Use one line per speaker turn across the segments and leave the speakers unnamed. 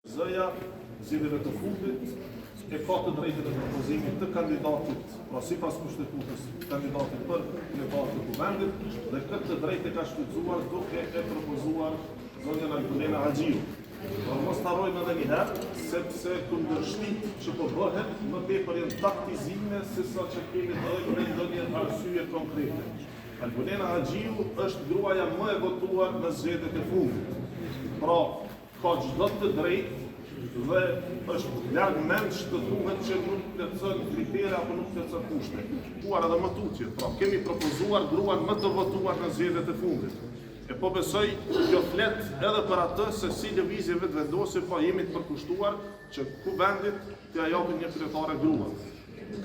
Zëja, zgjedhjeve të fundit, e ka të drejtën e propozimit të kandidatit, pra sipas kushtetutës, kandidatit për kryetar të kuvendit, dhe këtë drejtë ka shfrytzuar duke e propozuar zonjën Albulena Haxhiu. Por mos harrojmë edhe një herë, sepse kundërshtit që po bëhen më tepër janë taktizime sesa që kemi dhënë ndonjë arsye konkrete. Albulena Haxhiu është gruaja më e votuar në zgjedhjet e fundit. Pra, ka çdo të drejtë dhe është larg mend shkëtuhet që nuk plotson kritere apo nuk plotson kushte. Kuar edhe më tutje, pra kemi propozuar gruan më të votuar në zgjedhjet e fundit. E po besoj kjo flet edhe për atë se si lëvizje vetëvendosje po jemi të përkushtuar që kuvendit t'ia japin një kryetare grua.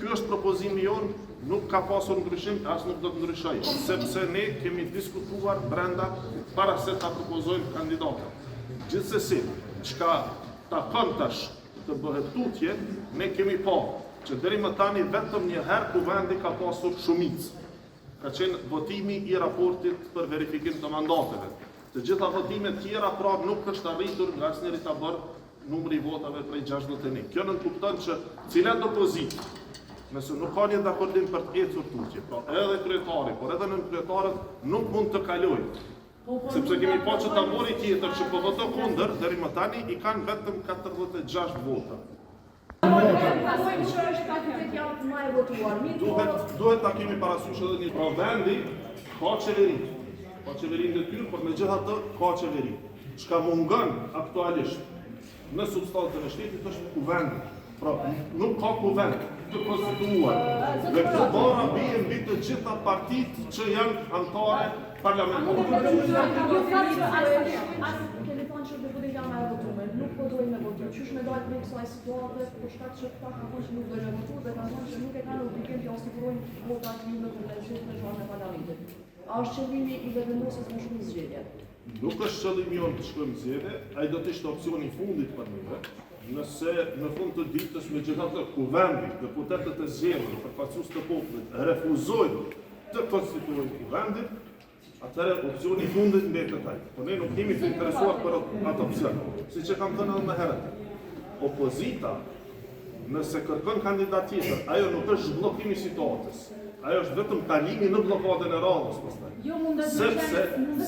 Ky është propozimi jon, nuk ka pasur ndryshim, as nuk do të ndryshoj, sepse ne kemi diskutuar brenda para se ta propozojmë kandidatën. Gjithsesi, çka takon tash të bëhet tutje, ne kemi pa që deri më tani vetëm një herë kuvendi ka pasur shumicë. Ka qenë votimi i raportit për verifikim të mandateve. Të gjitha votimet tjera pra nuk është arritur nga asnjëri ta bërë numri i votave prej 61. Kjo nënkupton që cilat opozitë, nëse nuk ka një dakordim për të ecur tutje, pra edhe kryetari, por edhe nënkryetarët nuk mund të kalojnë. Sepse kemi pa që ta mori tjetër që po voto kundër, deri më tani i kanë vetëm 46 vota. Duhet ta kemi parasysh edhe një vendi ka qeveri. Ka qeverin dhe tyr, por megjithatë ka qeveri. Çka mungon aktualisht në substancën e shtetit është kuvendi. Pra, nuk ka kuvend të konstituuar. Dhe këto bara bien mbi të gjitha partitë që janë anëtare parlamentare.
Nuk po dojnë me votu. Qysh me dojnë me kësaj situate, për shkak që këta ka thonë që nuk dojnë me votu dhe ka thonë që nuk e kanë obligim të sigurojnë votat në konvencion në zhvarën e parlamentit. A është qëllimi i vetëvendosjes me shumë zgjedhje?
Nuk është qëllimi jon të shkojmë zgjedhje, ai do të ishte opsioni i fundit për ne. Nëse në fund të ditës megjithatë kuvendi, deputetët e zgjedhur, përfaqësues të popullit refuzojnë të konstituojnë kuvendin, atëherë opsioni i fundit mbetet ai. Po ne nuk jemi të interesuar për atë opsion. Siç e kam thënë edhe më herët, opozita nëse kërkon kandidat tjetër, ajo nuk është zhbllokimi i situatës. Ajo është vetëm kalimi në bllokadën e radhës pastaj.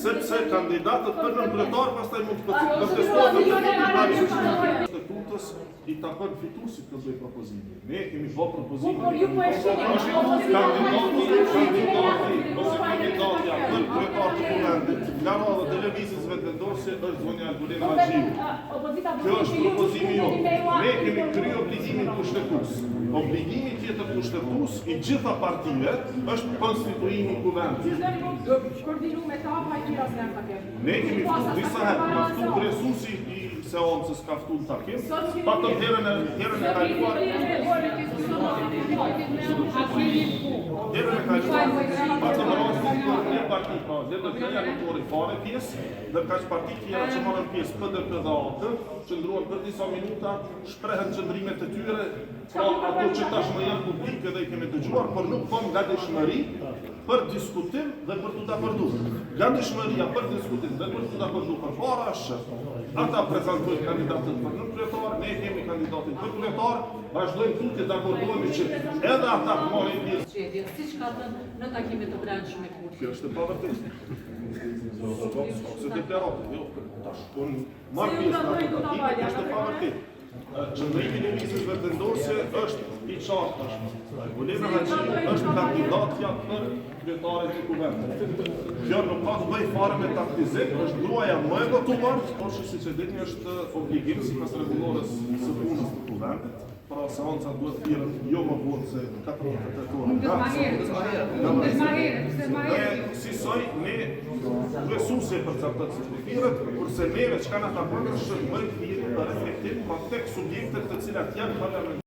Sepse kandidatët për nënkryetar pastaj mund të kontestojnë statutës i takon fituesit të bëjë propozime. Ne kemi bërë propozime.
Por ju po e shihni
kandidati ose kandidatja për kryetar të kuvendit nga radha televizijës vetëvendosje është zonja Albulena Haxhiu. Kjo është propozimi jon. Ne kemi kryer obligimin kushtetues. Obligimi tjetër kushtetues i gjitha partive është konstituimi i kuvendit. Ne kemi ftuar disa herë, ka ftuar kryesuesi i seancës ka ftuar takim, patëm herën e kaluar. Patëm një parti ka, dhe të tjerë nuk mori fare pjesë, dhe kaq parti tjera që marrën pjesë PDP dhe AKP, qëndruan për disa minuta, shprehen qëndrimet e tyre, pra ato që tashmë janë publike dhe i kemi dëgjuar, por nuk kom gatishmëri për diskutim dhe për të dakorduar. Gatishmëria për diskutim dhe për të dakorduar përpara është ata prezantojnë kandidatët për nënkryetar, ne kemi kandidatin për kryetar, vazhdojmë tutje të akordohemi që edhe ata marrin pjesë.
Siç ka thënë në takimet të brendshme kurthi.
Kjo është e pavërtetë. Se deklaratë, jo, tash, unë marr pjesë në ato takime, është e pavërtetë. Qëndrimi i lëvizjes vetëvendosje është i qartë tashmë. Albulena Haxhiu është kandidatja për kryetaren e kuvendit. Kjo nuk ka të bëjë fare me taktizim, është gruaja më e votuar, por siç e dini është obligim sipas rregullores së punës të kuvendit. Pra seanca duhet të jetë jo më vonë se 48 orë. Sisoj ne kryesuesi përcakton sekretarët, kurse neve çka na takon është më të reflektim pa tek subjektet të cilat janë parlamentarë.